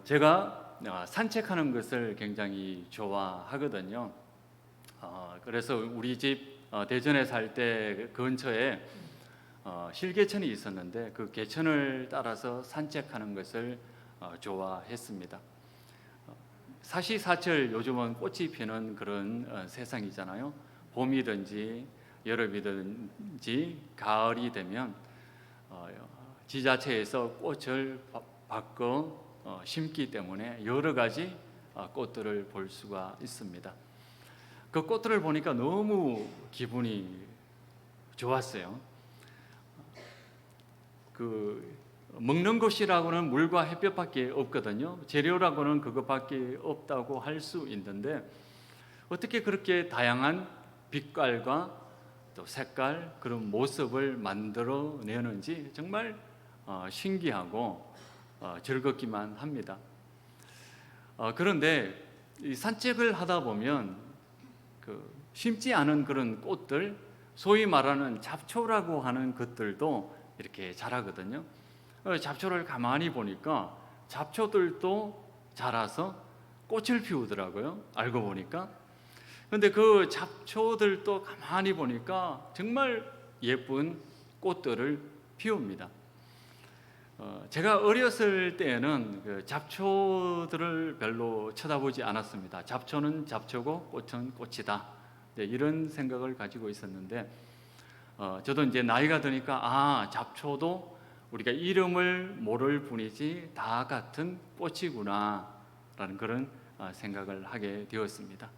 제가 산책하는 것을 굉장히 좋아하거든요. 그래서 우리 집 대전에 살 때 근처에 실개천이 있었는데 그 개천을 따라서 산책하는 것을 좋아했습니다. 사시사철 요즘은 꽃이 피는 그런 세상이잖아요. 봄이든지 여름이든지 가을이 되면 지자체에서 꽃을 바꿔 심기 때문에 여러 가지 꽃들을 볼 수가 있습니다. 그 꽃들을 보니까 너무 기분이 좋았어요. 그 먹는 것이라고는 물과 햇볕밖에 없거든요. 재료라고는 그것밖에 없다고 할 수 있는데 어떻게 그렇게 다양한 빛깔과 또 색깔 그런 모습을 만들어내는지 정말 신기하고 즐겁기만 합니다. 그런데 이 산책을 하다 보면 심지 않은 그런 꽃들, 소위 말하는 잡초라고 하는 것들도 이렇게 자라거든요. 잡초를 가만히 보니까 잡초들도 자라서 꽃을 피우더라고요. 알고 보니까. 그런데 그 잡초들도 가만히 보니까 정말 예쁜 꽃들을 피웁니다. 제가 어렸을 때에는 그 잡초들을 별로 쳐다보지 않았습니다. 잡초는 잡초고 꽃은 꽃이다. 이런 생각을 가지고 있었는데 저도 이제 나이가 드니까 잡초도 우리가 이름을 모를 뿐이지 다 같은 꽃이구나라는 그런 생각을 하게 되었습니다.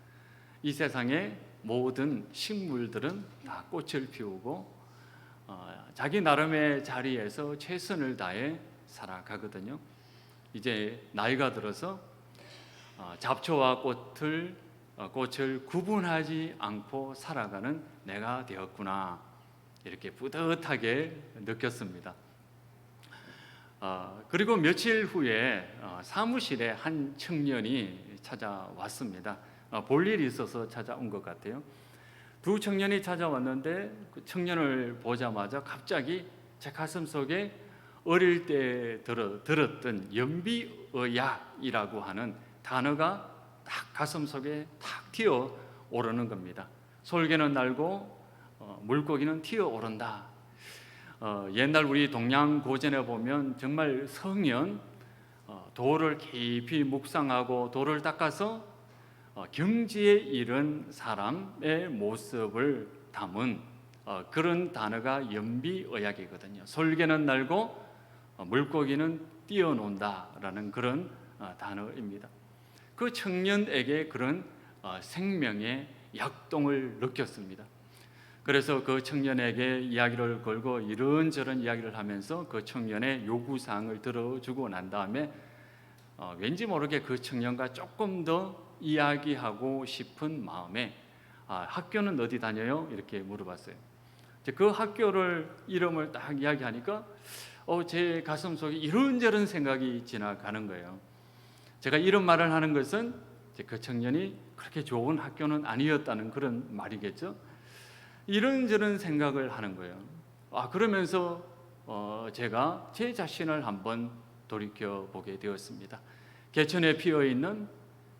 이 세상의 모든 식물들은 다 꽃을 피우고 자기 나름의 자리에서 최선을 다해 살아가거든요. 이제 나이가 들어서 잡초와 꽃을 구분하지 않고 살아가는 내가 되었구나 이렇게 뿌듯하게 느꼈습니다. 그리고 며칠 후에 사무실에 한 청년이 찾아왔습니다. 볼 일이 있어서 찾아온 것 같아요. 두 청년이 찾아왔는데 그 청년을 보자마자 갑자기 제 가슴 속에 어릴 때 들었던 연비의학이라고 하는 단어가 딱 가슴 속에 탁 튀어 오르는 겁니다. 솔개는 날고 물고기는 튀어 오른다. 옛날 우리 동양 고전에 보면 정말 성현 돌을 깊이 묵상하고 돌을 닦아서 경지에 이른 사람의 모습을 담은 그런 단어가 연비의학이거든요. 솔개는 날고 물고기는 뛰어논다라는 그런 단어입니다. 그 청년에게 그런 생명의 약동을 느꼈습니다. 그래서 그 청년에게 이야기를 걸고 이런저런 이야기를 하면서 그 청년의 요구사항을 들어주고 난 다음에 왠지 모르게 그 청년과 조금 더 이야기하고 싶은 마음에 학교는 어디 다녀요? 이렇게 물어봤어요. 그 학교를 이름을 딱 이야기하니까 제 가슴 속에 이런저런 생각이 지나가는 거예요. 제가 이런 말을 하는 것은 그 청년이 그렇게 좋은 학교는 아니었다는 그런 말이겠죠. 이런저런 생각을 하는 거예요. 그러면서 제가 제 자신을 한번 돌이켜보게 되었습니다. 개천에 피어있는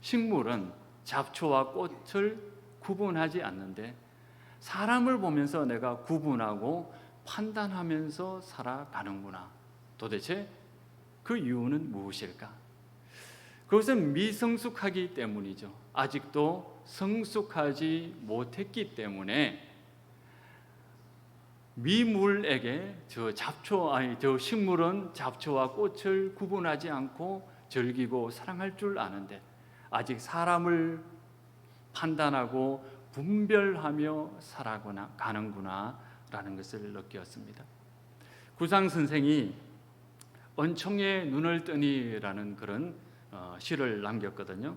식물은 잡초와 꽃을 구분하지 않는데 사람을 보면서 내가 구분하고 판단하면서 살아가는구나. 도대체 그 이유는 무엇일까? 그것은 미성숙하기 때문이죠. 아직도 성숙하지 못했기 때문에 미물에게 저 식물은 잡초와 꽃을 구분하지 않고 즐기고 사랑할 줄 아는데 아직 사람을 판단하고 분별하며 살아가는구나라는 것을 느꼈습니다. 구상 선생이 은총의 눈을 뜨니라는 그런 시를 남겼거든요.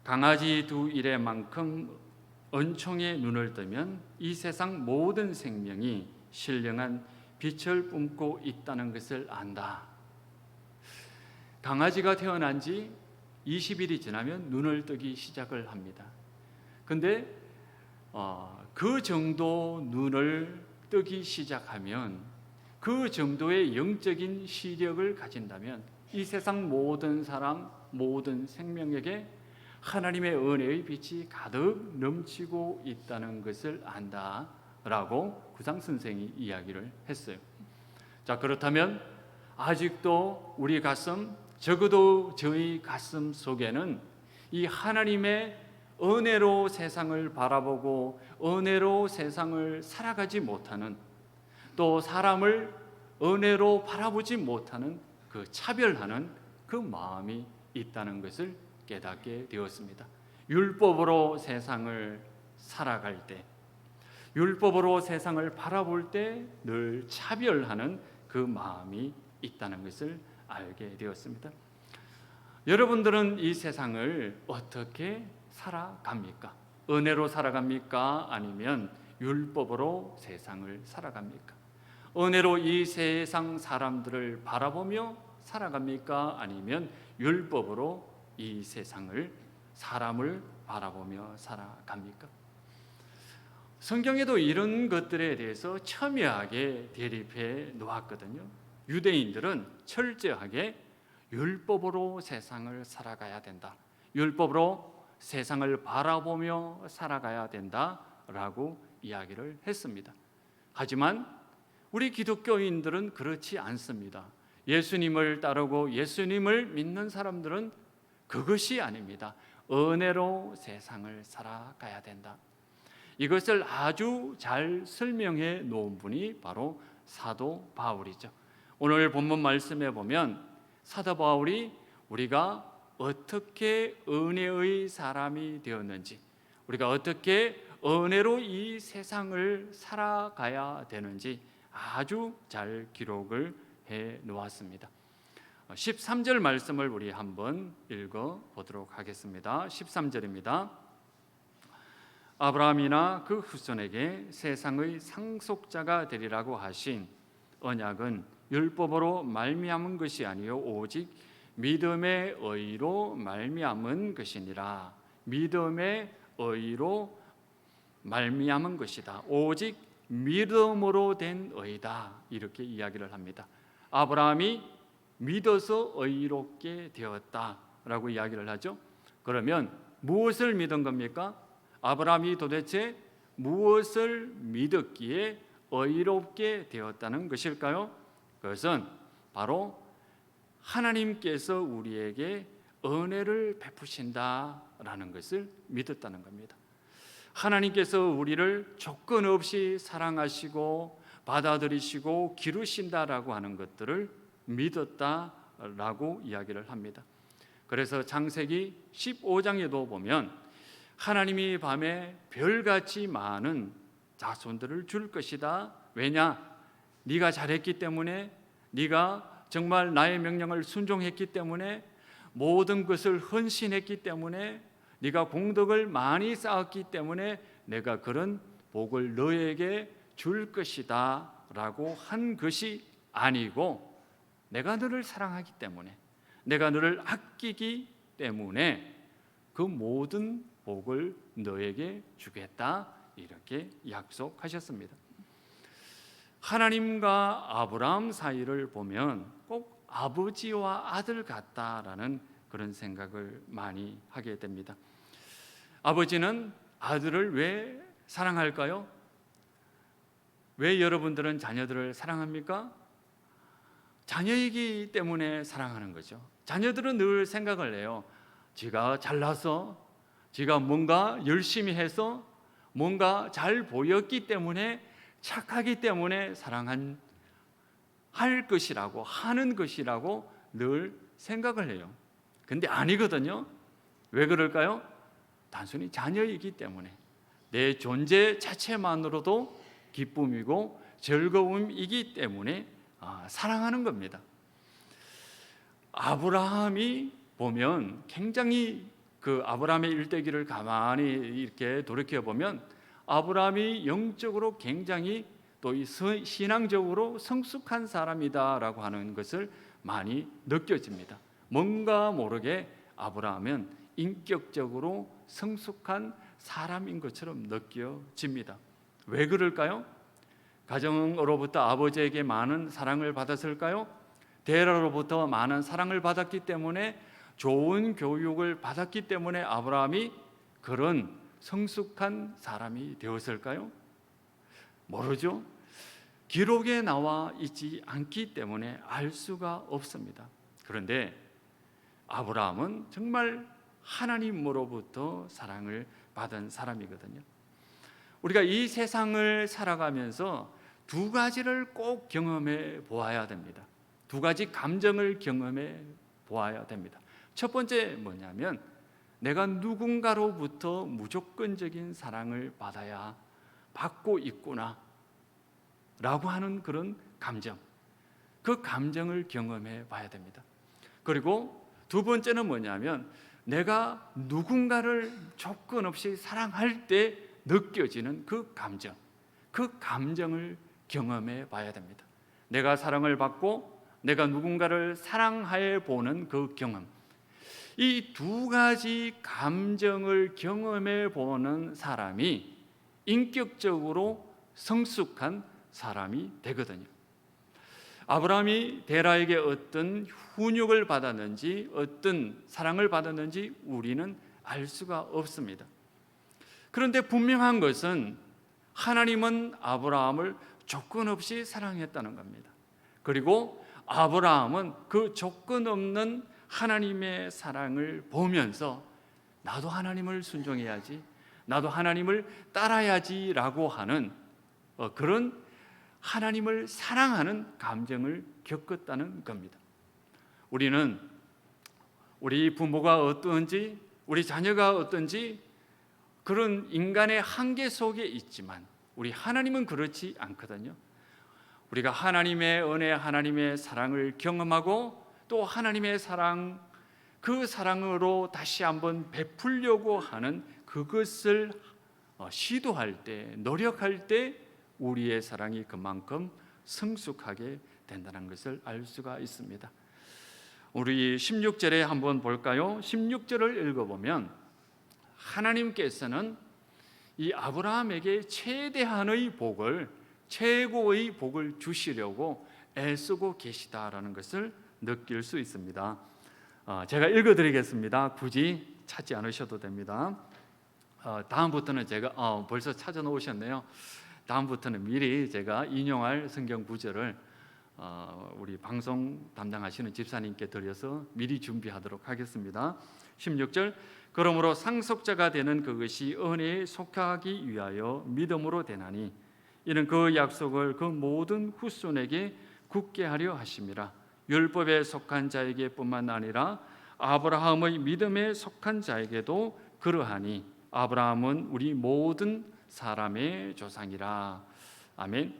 강아지 두 이래만큼 은총의 눈을 뜨면 이 세상 모든 생명이 신령한 빛을 뿜고 있다는 것을 안다. 강아지가 태어난 지 20일이 지나면 눈을 뜨기 시작을 합니다. 근데 그 정도 눈을 뜨기 시작하면 그 정도의 영적인 시력을 가진다면 이 세상 모든 사람, 모든 생명에게 하나님의 은혜의 빛이 가득 넘치고 있다는 것을 안다라고 구상 선생이 이야기를 했어요. 자, 그렇다면 아직도 우리 가슴, 적어도 저희 가슴 속에는 이 하나님의 은혜로 세상을 바라보고 은혜로 세상을 살아가지 못하는, 또 사람을 은혜로 바라보지 못하는 그 차별하는 그 마음이 있다는 것을 깨닫게 되었습니다. 율법으로 세상을 살아갈 때, 율법으로 세상을 바라볼 때 늘 차별하는 그 마음이 있다는 것을 알게 되었습니다. 여러분들은 이 세상을 어떻게 살아갑니까? 은혜로 살아갑니까? 아니면 율법으로 세상을 살아갑니까? 은혜로 이 세상 사람들을 바라보며 살아갑니까? 아니면 율법으로 이 세상을, 사람을 바라보며 살아갑니까? 성경에도 이런 것들에 대해서 첨예하게 대립해 놓았거든요. 유대인들은 철저하게 율법으로 세상을 살아가야 된다, 율법으로 세상을 바라보며 살아가야 된다라고 이야기를 했습니다. 하지만 우리 기독교인들은 그렇지 않습니다. 예수님을 따르고 예수님을 믿는 사람들은 그것이 아닙니다. 은혜로 세상을 살아가야 된다. 이것을 아주 잘 설명해 놓은 분이 바로 사도 바울이죠. 오늘 본문 말씀에 보면 사도 바울이 우리가 어떻게 은혜의 사람이 되었는지, 우리가 어떻게 은혜로 이 세상을 살아가야 되는지 아주 잘 기록을 해 놓았습니다. 13절 말씀을 우리 한번 읽어 보도록 하겠습니다. 13절입니다. 아브라함이나 그 후손에게 세상의 상속자가 되리라고 하신 언약은 율법으로 말미암은 것이 아니요 오직 믿음의 의로 말미암은 것이니라. 믿음의 의로 말미암은 것이다. 오직 믿음으로 된 의다. 이렇게 이야기를 합니다. 아브라함이 믿어서 의롭게 되었다라고 이야기를 하죠. 그러면 무엇을 믿은 겁니까? 아브라함이 도대체 무엇을 믿었기에 의롭게 되었다는 것일까요? 그것은 바로 하나님께서 우리에게 은혜를 베푸신다라는 것을 믿었다는 겁니다. 하나님께서 우리를 조건 없이 사랑하시고 받아들이시고 기르신다라고 하는 것들을 믿었다라고 이야기를 합니다. 그래서 창세기 15장에도 보면 하나님이 밤에 별같이 많은 자손들을 줄 것이다. 왜냐? 네가 잘했기 때문에, 네가 정말 나의 명령을 순종했기 때문에, 모든 것을 헌신했기 때문에, 네가 공덕을 많이 쌓았기 때문에 내가 그런 복을 너에게 줄 것이다 라고 한 것이 아니고, 내가 너를 사랑하기 때문에, 내가 너를 아끼기 때문에 그 모든 복을 너에게 주겠다, 이렇게 약속하셨습니다. 하나님과 아브라함 사이를 보면 꼭 아버지와 아들 같다라는 그런 생각을 많이 하게 됩니다. 아버지는 아들을 왜 사랑할까요? 왜 여러분들은 자녀들을 사랑합니까? 자녀이기 때문에 사랑하는 거죠. 자녀들은 늘 생각을 해요. 지가 잘나서, 지가 뭔가 열심히 해서, 뭔가 잘 보였기 때문에, 착하기 때문에 할 것이라고, 하는 것이라고 늘 생각을 해요. 근데 아니거든요. 왜 그럴까요? 단순히 자녀이기 때문에, 내 존재 자체만으로도 기쁨이고 즐거움이기 때문에 사랑하는 겁니다. 아브라함이 보면 굉장히 그 아브라함의 일대기를 가만히 이렇게 돌이켜 보면 아브라함이 영적으로 굉장히 또 신앙적으로 성숙한 사람이다라고 하는 것을 많이 느껴집니다. 뭔가 모르게 아브라함은 인격적으로 성숙한 사람인 것처럼 느껴집니다. 왜 그럴까요? 가정으로부터 아버지에게 많은 사랑을 받았을까요? 데라로부터 많은 사랑을 받았기 때문에, 좋은 교육을 받았기 때문에 아브라함이 그런 성숙한 사람이 되었을까요? 모르죠. 기록에 나와 있지 않기 때문에 알 수가 없습니다. 그런데 아브라함은 정말 하나님으로부터 사랑을 받은 사람이거든요. 우리가 이 세상을 살아가면서 두 가지를 꼭 경험해 보아야 됩니다. 두 가지 감정을 경험해 보아야 됩니다. 첫 번째 뭐냐면, 내가 누군가로부터 무조건적인 사랑을 받고 있구나 라고 하는 그런 감정, 그 감정을 경험해 봐야 됩니다. 그리고 두 번째는 뭐냐면, 내가 누군가를 조건 없이 사랑할 때 느껴지는 그 감정, 그 감정을 경험해 봐야 됩니다. 내가 사랑을 받고 내가 누군가를 사랑해 보는 그 경험, 이 두 가지 감정을 경험해 보는 사람이 인격적으로 성숙한 사람이 되거든요. 아브라함이 데라에게 어떤 훈육을 받았는지, 어떤 사랑을 받았는지 우리는 알 수가 없습니다. 그런데 분명한 것은 하나님은 아브라함을 조건 없이 사랑했다는 겁니다. 그리고 아브라함은 그 조건 없는 하나님의 사랑을 보면서 나도 하나님을 순종해야지, 나도 하나님을 따라야지라고 하는 그런 하나님을 사랑하는 감정을 겪었다는 겁니다. 우리는 우리 부모가 어떤지, 우리 자녀가 어떤지 그런 인간의 한계 속에 있지만 우리 하나님은 그렇지 않거든요. 우리가 하나님의 은혜, 하나님의 사랑을 경험하고 또 하나님의 사랑, 그 사랑으로 다시 한번 베풀려고 하는 그것을 시도할 때, 노력할 때 우리의 사랑이 그만큼 성숙하게 된다는 것을 알 수가 있습니다. 우리 16절에 한번 볼까요? 16절을 읽어보면 하나님께서는 이 아브라함에게 최대한의 복을, 최고의 복을 주시려고 애쓰고 계시다라는 것을 느낄 수 있습니다. 제가 읽어드리겠습니다. 굳이 찾지 않으셔도 됩니다. 다음부터는 제가 벌써 찾아 놓으셨네요. 다음부터는 미리 제가 인용할 성경 구절을 우리 방송 담당하시는 집사님께 드려서 미리 준비하도록 하겠습니다. 16절, 그러므로 상속자가 되는 그것이 은혜에 속하기 위하여 믿음으로 되나니 이는 그 약속을 그 모든 후손에게 굳게 하려 하심이라. 율법에 속한 자에게 뿐만 아니라 아브라함의 믿음에 속한 자에게도 그러하니 아브라함은 우리 모든 사람의 조상이라. 아멘.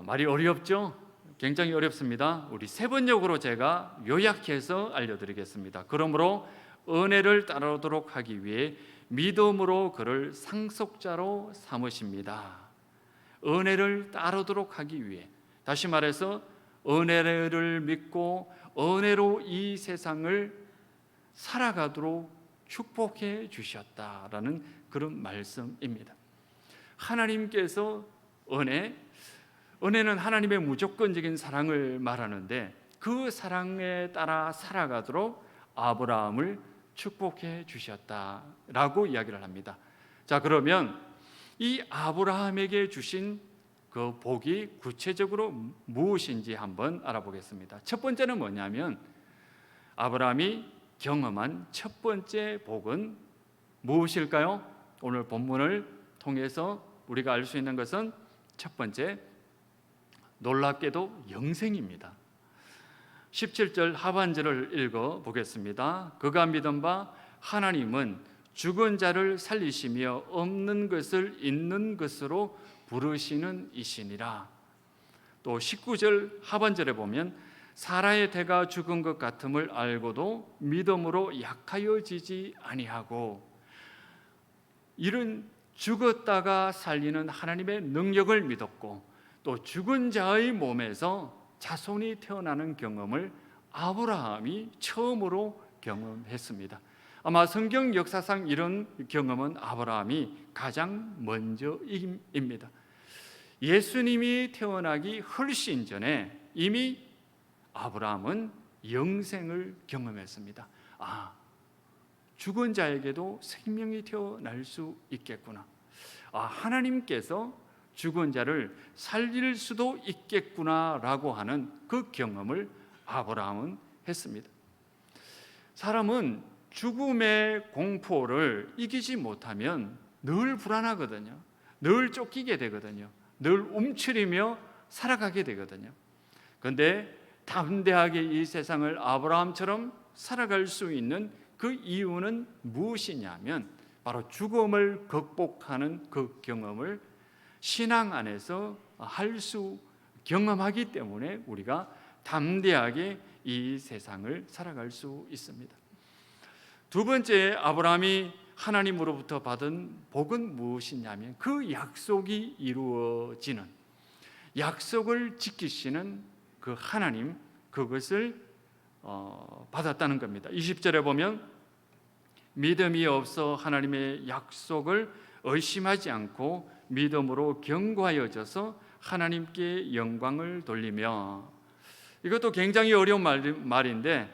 말이 어렵죠? 굉장히 어렵습니다. 우리 세 번역으로 제가 요약해서 알려드리겠습니다. 그러므로 은혜를 따르도록 하기 위해 믿음으로 그를 상속자로 삼으십니다. 은혜를 따르도록 하기 위해, 다시 말해서 은혜를 믿고 은혜로 이 세상을 살아가도록 축복해 주셨다라는 그런 말씀입니다. 하나님께서 은혜는 하나님의 무조건적인 사랑을 말하는데 그 사랑에 따라 살아가도록 아브라함을 축복해 주셨다라고 이야기를 합니다. 자, 그러면 이 아브라함에게 주신 그 복이 구체적으로 무엇인지 한번 알아보겠습니다. 첫 번째는 뭐냐면 아브라함이 경험한 첫 번째 복은 무엇일까요? 오늘 본문을 통해서 우리가 알 수 있는 것은 첫 번째, 놀랍게도 영생입니다. 17절 하반절을 읽어 보겠습니다. 그가 믿은 바 하나님은 죽은 자를 살리시며 없는 것을 있는 것으로 부르시는 이시니라. 또 19절 하반절에 보면 사라의 태가 죽은 것 같음을 알고도 믿음으로 약하여지지 아니하고, 이런 죽었다가 살리는 하나님의 능력을 믿었고 또 죽은 자의 몸에서 자손이 태어나는 경험을 아브라함이 처음으로 경험했습니다. 아마 성경 역사상 이런 경험은 아브라함이 가장 먼저입니다. 예수님이 태어나기 훨씬 전에 이미 아브라함은 영생을 경험했습니다. 죽은 자에게도 생명이 태어날 수 있겠구나. 하나님께서 죽은 자를 살릴 수도 있겠구나라고 하는 그 경험을 아브라함은 했습니다. 사람은 죽음의 공포를 이기지 못하면 늘 불안하거든요. 늘 쫓기게 되거든요. 늘 움츠리며 살아가게 되거든요. 그런데 담대하게 이 세상을 아브라함처럼 살아갈 수 있는 그 이유는 무엇이냐면 바로 죽음을 극복하는 그 경험을 신앙 안에서 경험하기 때문에 우리가 담대하게 이 세상을 살아갈 수 있습니다. 두 번째, 아브라함이 하나님으로부터 받은 복은 무엇이냐면 그 약속이 이루어지는, 약속을 지키시는 그 하나님, 그것을 받았다는 겁니다. 20절에 보면 믿음이 없어 하나님의 약속을 의심하지 않고 믿음으로 견고하여져서 하나님께 영광을 돌리며, 이것도 굉장히 어려운 말인데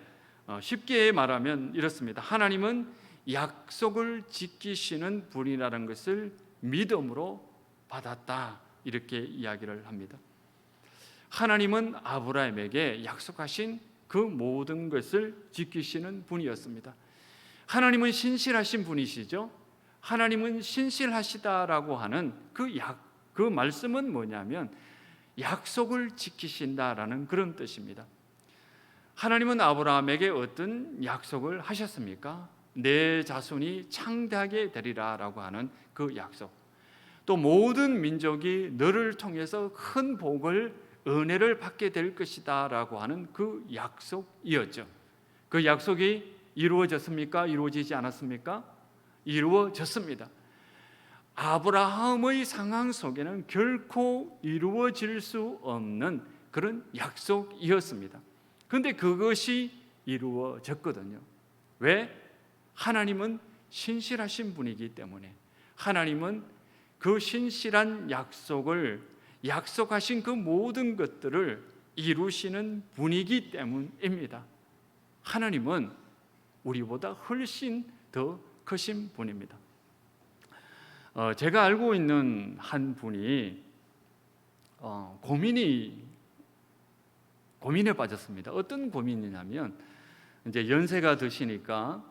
쉽게 말하면 이렇습니다. 하나님은 약속을 지키시는 분이라는 것을 믿음으로 받았다, 이렇게 이야기를 합니다. 하나님은 아브라함에게 약속하신 그 모든 것을 지키시는 분이었습니다. 하나님은 신실하신 분이시죠. 하나님은 신실하시다라고 하는 그 말씀은 뭐냐면 약속을 지키신다라는 그런 뜻입니다. 하나님은 아브라함에게 어떤 약속을 하셨습니까? 내 자손이 창대하게 되리라라고 하는 그 약속, 또 모든 민족이 너를 통해서 큰 복을, 은혜를 받게 될 것이다 라고 하는 그 약속이었죠. 그 약속이 이루어졌습니까? 이루어지지 않았습니까? 이루어졌습니다. 아브라함의 상황 속에는 결코 이루어질 수 없는 그런 약속이었습니다. 그런데 그것이 이루어졌거든요. 왜? 하나님은 신실하신 분이기 때문에, 하나님은 그 신실한 약속을, 약속하신 그 모든 것들을 이루시는 분이기 때문입니다. 하나님은 우리보다 훨씬 더 크신 분입니다. 제가 알고 있는 한 분이 고민에 빠졌습니다. 어떤 고민이냐면 이제 연세가 드시니까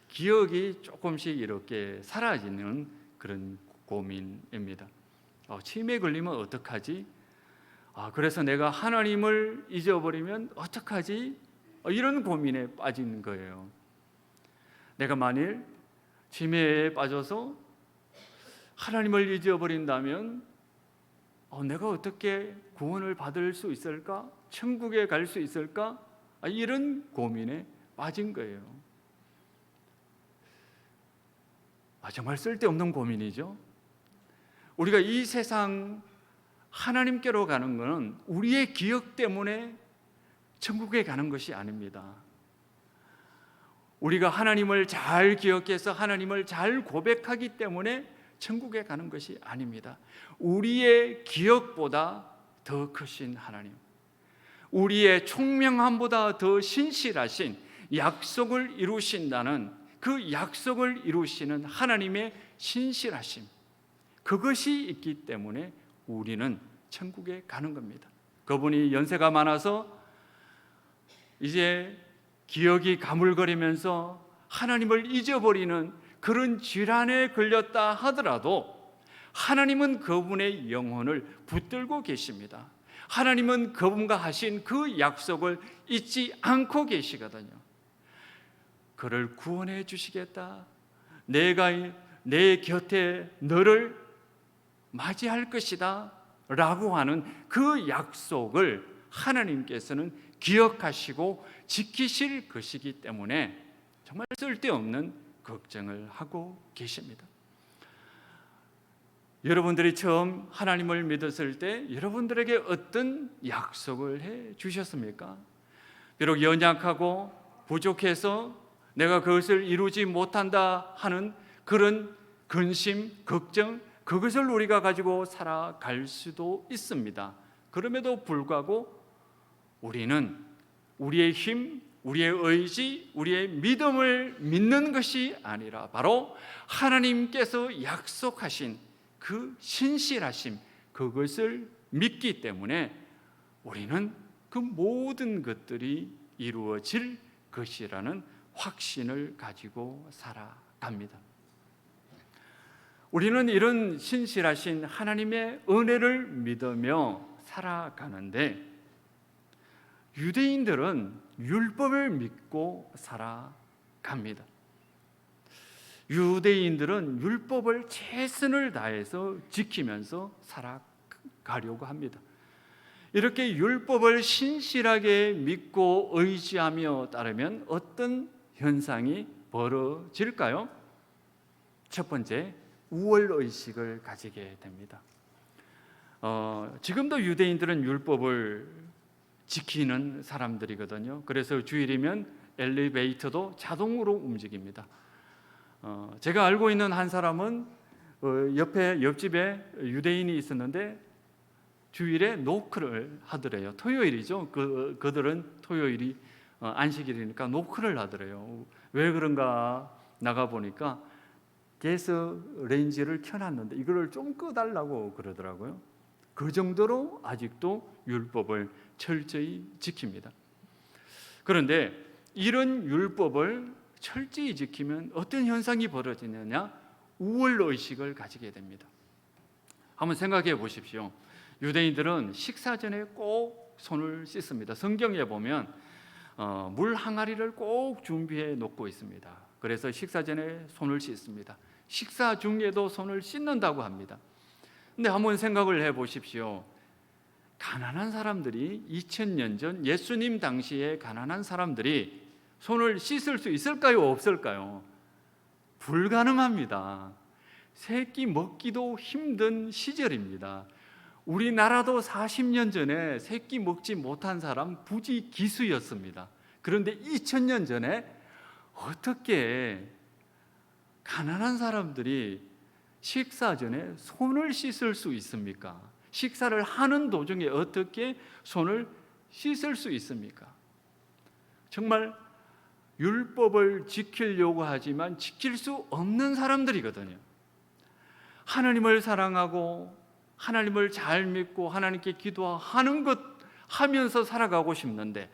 기억이 조금씩 이렇게 사라지는 그런 고민입니다. 치매에 걸리면 어떡하지? 그래서 내가 하나님을 잊어버리면 어떡하지? 이런 고민에 빠진 거예요. 내가 만일 치매에 빠져서 하나님을 잊어버린다면 내가 어떻게 구원을 받을 수 있을까? 천국에 갈 수 있을까? 이런 고민에 빠진 거예요. 정말 쓸데없는 고민이죠. 우리가 이 세상 하나님께로 가는 것은 우리의 기억 때문에 천국에 가는 것이 아닙니다. 우리가 하나님을 잘 기억해서 하나님을 잘 고백하기 때문에 천국에 가는 것이 아닙니다. 우리의 기억보다 더 크신 하나님, 우리의 총명함보다 더 신실하신 약속을 이루신다는 그 약속을 이루시는 하나님의 신실하심, 그것이 있기 때문에 우리는 천국에 가는 겁니다. 그분이 연세가 많아서 이제 기억이 가물거리면서 하나님을 잊어버리는 그런 질환에 걸렸다 하더라도 하나님은 그분의 영혼을 붙들고 계십니다. 하나님은 그분과 하신 그 약속을 잊지 않고 계시거든요. 그를 구원해 주시겠다, 내가 내 곁에 너를 맞이할 것이다 라고 하는 그 약속을 하나님께서는 기억하시고 지키실 것이기 때문에 정말 쓸데없는 걱정을 하고 계십니다. 여러분들이 처음 하나님을 믿었을 때 여러분들에게 어떤 약속을 해 주셨습니까? 비록 연약하고 부족해서 내가 그것을 이루지 못한다 하는 그런 근심, 걱정, 그것을 우리가 가지고 살아갈 수도 있습니다. 그럼에도 불구하고 우리는 우리의 힘, 우리의 의지, 우리의 믿음을 믿는 것이 아니라 바로 하나님께서 약속하신 그 신실하심, 그것을 믿기 때문에 우리는 그 모든 것들이 이루어질 것이라는 확신을 가지고 살아갑니다. 우리는 이런 신실하신 하나님의 은혜를 믿으며 살아가는데, 유대인들은 율법을 믿고 살아갑니다. 유대인들은 율법을 최선을 다해서 지키면서 살아가려고 합니다. 이렇게 율법을 신실하게 믿고 의지하며 따르면 어떤 현상이 벌어질까요? 첫 번째, 우월의식을 가지게 됩니다. 지금도 유대인들은 율법을 지키는 사람들이거든요. 그래서 주일이면 엘리베이터도 자동으로 움직입니다. 제가 알고 있는 한 사람은 옆집에 유대인이 있었는데 주일에 노크를 하더래요. 토요일이죠. 그들은 토요일이 안식일이니까 노크를 하더래요. 왜 그런가 나가 보니까 가스 레인지를 켜놨는데 이걸 좀 꺼달라고 그러더라고요. 그 정도로 아직도 율법을 철저히 지킵니다. 그런데 이런 율법을 철저히 지키면 어떤 현상이 벌어지느냐? 우월의식을 가지게 됩니다. 한번 생각해 보십시오. 유대인들은 식사 전에 꼭 손을 씻습니다. 성경에 보면 물 항아리를 꼭 준비해 놓고 있습니다. 그래서 식사 전에 손을 씻습니다. 식사 중에도 손을 씻는다고 합니다. 근데 한번 생각을 해 보십시오. 가난한 사람들이 2000년 전 예수님 당시에 가난한 사람들이 손을 씻을 수 있을까요? 없을까요? 불가능합니다. 세 끼 먹기도 힘든 시절입니다. 우리나라도 40년 전에 세 끼 먹지 못한 사람 부지기수였습니다. 그런데 2000년 전에 어떻게 가난한 사람들이 식사 전에 손을 씻을 수 있습니까? 식사를 하는 도중에 어떻게 손을 씻을 수 있습니까? 정말 율법을 지키려고 하지만 지킬 수 없는 사람들이거든요. 하나님을 사랑하고 하나님을 잘 믿고 하나님께 기도하는 것 하면서 살아가고 싶는데,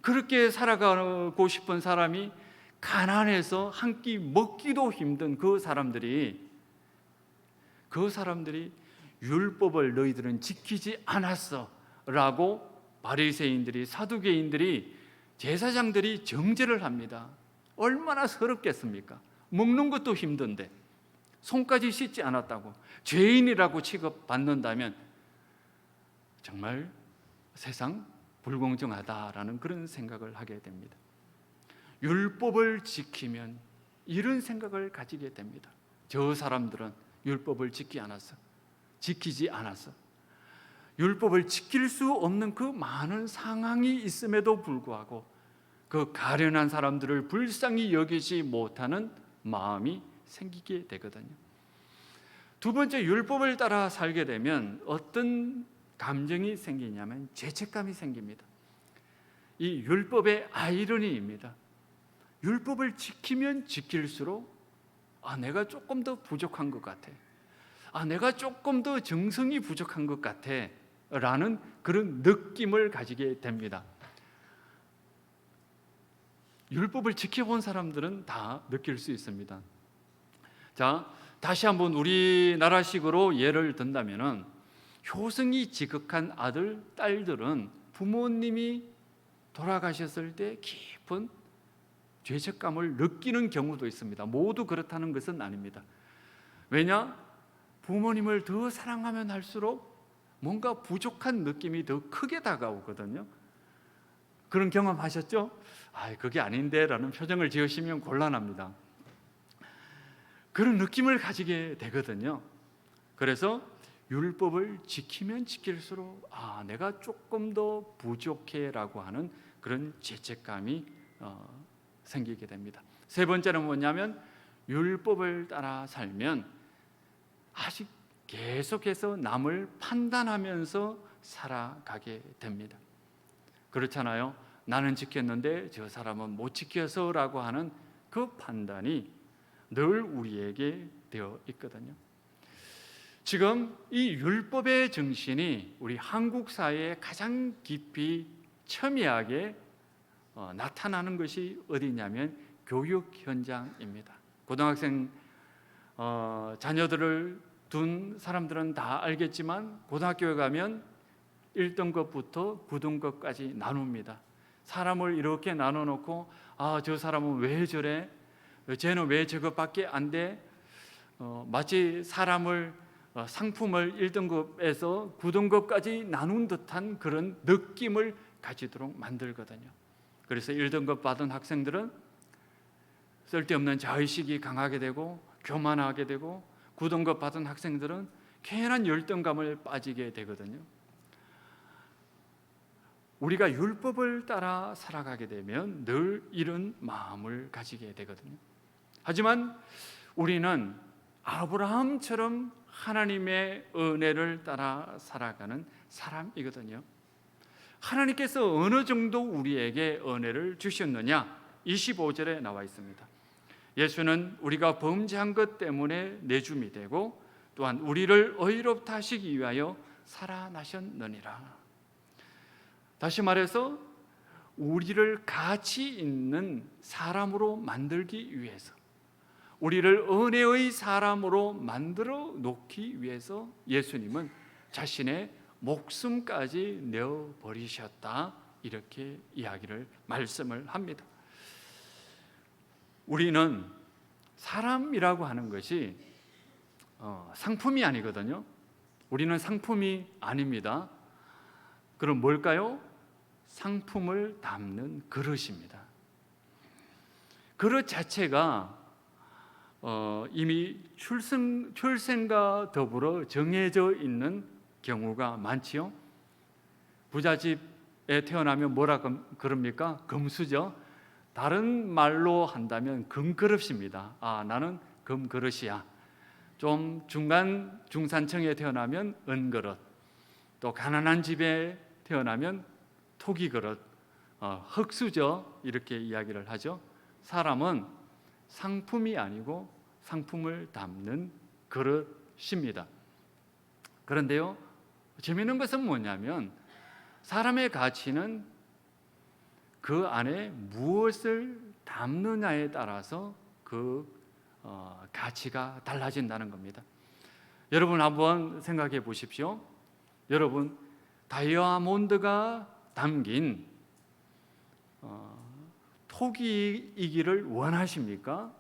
그렇게 살아가고 싶은 사람이 가난해서 한 끼 먹기도 힘든 그 사람들이 율법을 너희들은 지키지 않았어 라고 바리새인들이, 사두개인들이, 제사장들이 정죄를 합니다. 얼마나 서럽겠습니까? 먹는 것도 힘든데 손까지 씻지 않았다고 죄인이라고 취급받는다면 정말 세상 불공정하다라는 그런 생각을 하게 됩니다. 율법을 지키면 이런 생각을 가지게 됩니다. 저 사람들은 율법을 지키지 않았어. 율법을 지킬 수 없는 그 많은 상황이 있음에도 불구하고 그 가련한 사람들을 불쌍히 여기지 못하는 마음이 생기게 되거든요. 두 번째, 율법을 따라 살게 되면 어떤 감정이 생기냐면 죄책감이 생깁니다. 이 율법의 아이러니입니다. 율법을 지키면 지킬수록 내가 조금 더 부족한 것 같아. 내가 조금 더 정성이 부족한 것 같아 라는 그런 느낌을 가지게 됩니다. 율법을 지켜본 사람들은 다 느낄 수 있습니다. 자, 다시 한번 우리나라식으로 예를 든다면은 효성이 지극한 아들, 딸들은 부모님이 돌아가셨을 때 깊은 죄책감을 느끼는 경우도 있습니다. 모두 그렇다는 것은 아닙니다. 왜냐? 부모님을 더 사랑하면 할수록 뭔가 부족한 느낌이 더 크게 다가오거든요. 그런 경험하셨죠? 그게 아닌데 라는 표정을 지으시면 곤란합니다. 그런 느낌을 가지게 되거든요. 그래서 율법을 지키면 지킬수록 내가 조금 더 부족해 라고 하는 그런 죄책감이 생기게 됩니다. 세 번째는 뭐냐면 율법을 따라 살면 아직 계속해서 남을 판단하면서 살아가게 됩니다. 그렇잖아요. 나는 지켰는데 저 사람은 못 지켜서라고 하는 그 판단이 늘 우리에게 되어 있거든요. 지금 이 율법의 정신이 우리 한국 사회에 가장 깊이 첨예하게 나타나는 것이 어디냐면 교육 현장입니다. 고등학생 자녀들을 둔 사람들은 다 알겠지만 고등학교에 가면 1등급부터 9등급까지 나눕니다. 사람을 이렇게 나눠놓고 저 사람은 왜 저래? 쟤는 왜 저것밖에 안 돼? 마치 사람을 상품을 1등급에서 9등급까지 나눈 듯한 그런 느낌을 가지도록 만들거든요. 그래서 1등급 받은 학생들은 쓸데없는 자의식이 강하게 되고 교만하게 되고 9등급 받은 학생들은 괜한 열등감을 빠지게 되거든요. 우리가 율법을 따라 살아가게 되면 늘 이런 마음을 가지게 되거든요. 하지만 우리는 아브라함처럼 하나님의 은혜를 따라 살아가는 사람이거든요. 하나님께서 어느 정도 우리에게 은혜를 주셨느냐? 25절에 나와 있습니다. 예수는 우리가 범죄한 것 때문에 내줌이 되고 또한 우리를 의롭다 하시기 위하여 살아나셨느니라. 다시 말해서 우리를 가치 있는 사람으로 만들기 위해서, 우리를 은혜의 사람으로 만들어 놓기 위해서 예수님은 자신의 목숨까지 내어버리셨다, 이렇게 말씀을 합니다. 우리는 사람이라고 하는 것이 상품이 아니거든요. 우리는 상품이 아닙니다. 그럼 뭘까요? 상품을 담는 그릇입니다. 그릇 자체가 이미 출생과 더불어 정해져 있는 경우가 많지요. 부잣집에 태어나면 뭐라 그럽니까? 금수저. 다른 말로 한다면 금그릇입니다. 나는 금그릇이야. 좀 중산층에 태어나면 은그릇, 또 가난한 집에 태어나면 토기그릇, 흙수저, 이렇게 이야기를 하죠. 사람은 상품이 아니고 상품을 담는 그릇입니다. 그런데요, 재미있는 것은 뭐냐면 사람의 가치는 그 안에 무엇을 담느냐에 따라서 그 가치가 달라진다는 겁니다. 여러분 한번 생각해 보십시오. 여러분, 다이아몬드가 담긴 토기이기를 원하십니까?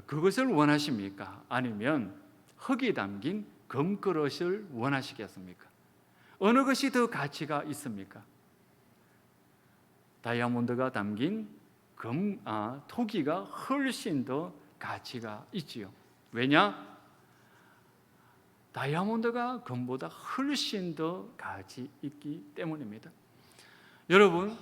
그것을 원하십니까? 아니면 흙이 담긴 금그릇을 원하시겠습니까? 어느 것이 더 가치가 있습니까? 다이아몬드가 담긴 토기가 훨씬 더 가치가 있지요. 왜냐? 다이아몬드가 금보다 훨씬 더 가치 있기 때문입니다. 여러분,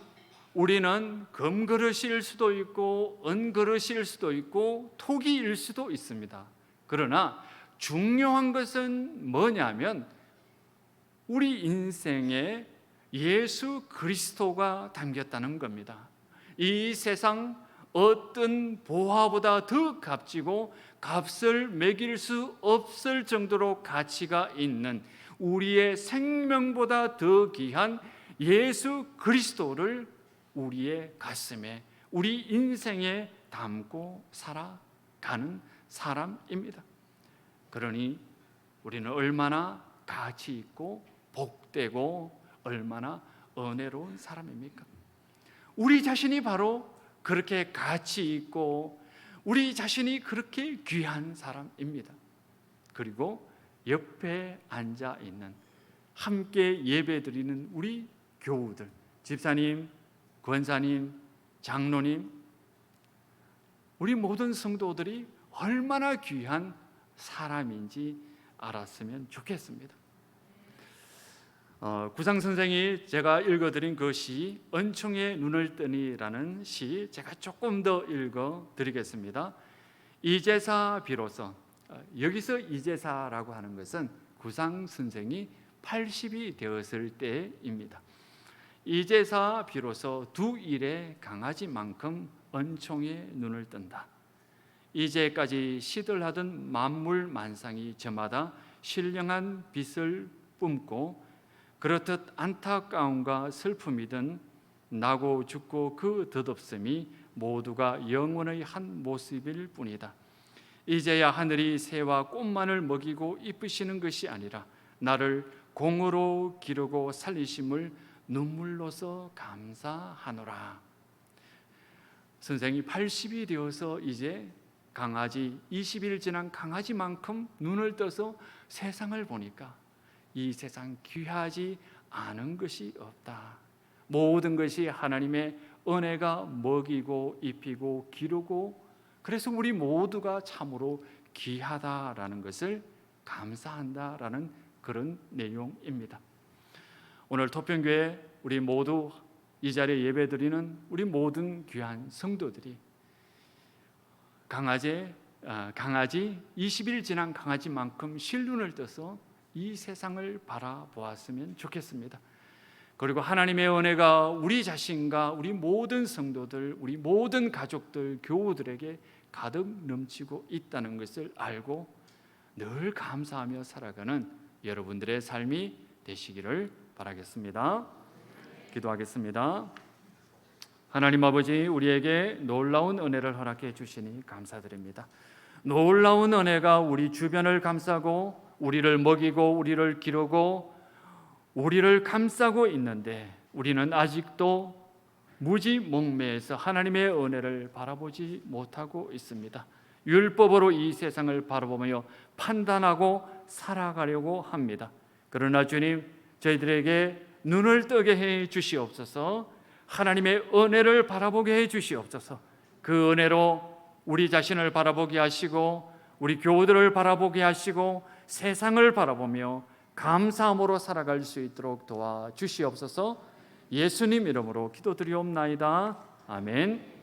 우리는 금그릇일 수도 있고 은그릇일 수도 있고 토기일 수도 있습니다. 그러나 중요한 것은 뭐냐면 우리 인생에 예수 그리스도가 담겼다는 겁니다. 이 세상 어떤 보화보다 더 값지고 값을 매길 수 없을 정도로 가치가 있는 우리의 생명보다 더 귀한 예수 그리스도를 우리의 가슴에, 우리 인생에 담고 살아가는 사람입니다. 그러니 우리는 얼마나 가치 있고 복되고 얼마나 은혜로운 사람입니까? 우리 자신이 바로 그렇게 가치 있고 우리 자신이 그렇게 귀한 사람입니다. 그리고 옆에 앉아 있는, 함께 예배드리는 우리 교우들, 집사님, 권사님, 장로님, 우리 모든 성도들이 얼마나 귀한 사람인지 알았으면 좋겠습니다. 구상 선생이 제가 읽어드린 그 시, 은총의 눈을 뜨니라는 시, 제가 조금 더 읽어드리겠습니다. 이제사 비로소, 여기서 이제사라고 하는 것은 구상 선생이 80이 되었을 때입니다. 이제서 비로소 두 일의 강아지만큼 은총의 눈을 뜬다. 이제까지 시들하던 만물 만상이 저마다 신령한 빛을 뿜고 그렇듯 안타까움과 슬픔이든 나고 죽고 그 덧없음이 모두가 영원의 한 모습일 뿐이다. 이제야 하늘이 새와 꽃만을 먹이고 이쁘시는 것이 아니라 나를 공으로 기르고 살리심을 눈물로서 감사하노라. 선생이 80이 되어서 이제 강아지 20일 지난 강아지만큼 눈을 떠서 세상을 보니까 이 세상 귀하지 않은 것이 없다. 모든 것이 하나님의 은혜가 먹이고 입히고 기르고 그래서 우리 모두가 참으로 귀하다라는 것을 감사한다라는 그런 내용입니다. 오늘 토평교회 우리 모두 이 자리에 예배드리는 우리 모든 귀한 성도들이 강아지 20일 지난 강아지만큼 실눈을 떠서 이 세상을 바라보았으면 좋겠습니다. 그리고 하나님의 은혜가 우리 자신과 우리 모든 성도들, 우리 모든 가족들, 교우들에게 가득 넘치고 있다는 것을 알고 늘 감사하며 살아가는 여러분들의 삶이 되시기를 바라겠습니다. 기도하겠습니다. 하나님 아버지, 우리에게 놀라운 은혜를 허락해 주시니 감사드립니다. 놀라운 은혜가 우리 주변을 감싸고 우리를 먹이고 우리를 기르고 우리를 감싸고 있는데 우리는 아직도 무지몽매해서 하나님의 은혜를 바라보지 못하고 있습니다. 율법으로 이 세상을 바라보며 판단하고 살아가려고 합니다. 그러나 주님, 저희들에게 눈을 뜨게 해 주시옵소서. 하나님의 은혜를 바라보게 해 주시옵소서. 그 은혜로 우리 자신을 바라보게 하시고 우리 교우들을 바라보게 하시고 세상을 바라보며 감사함으로 살아갈 수 있도록 도와주시옵소서. 예수님 이름으로 기도드리옵나이다. 아멘.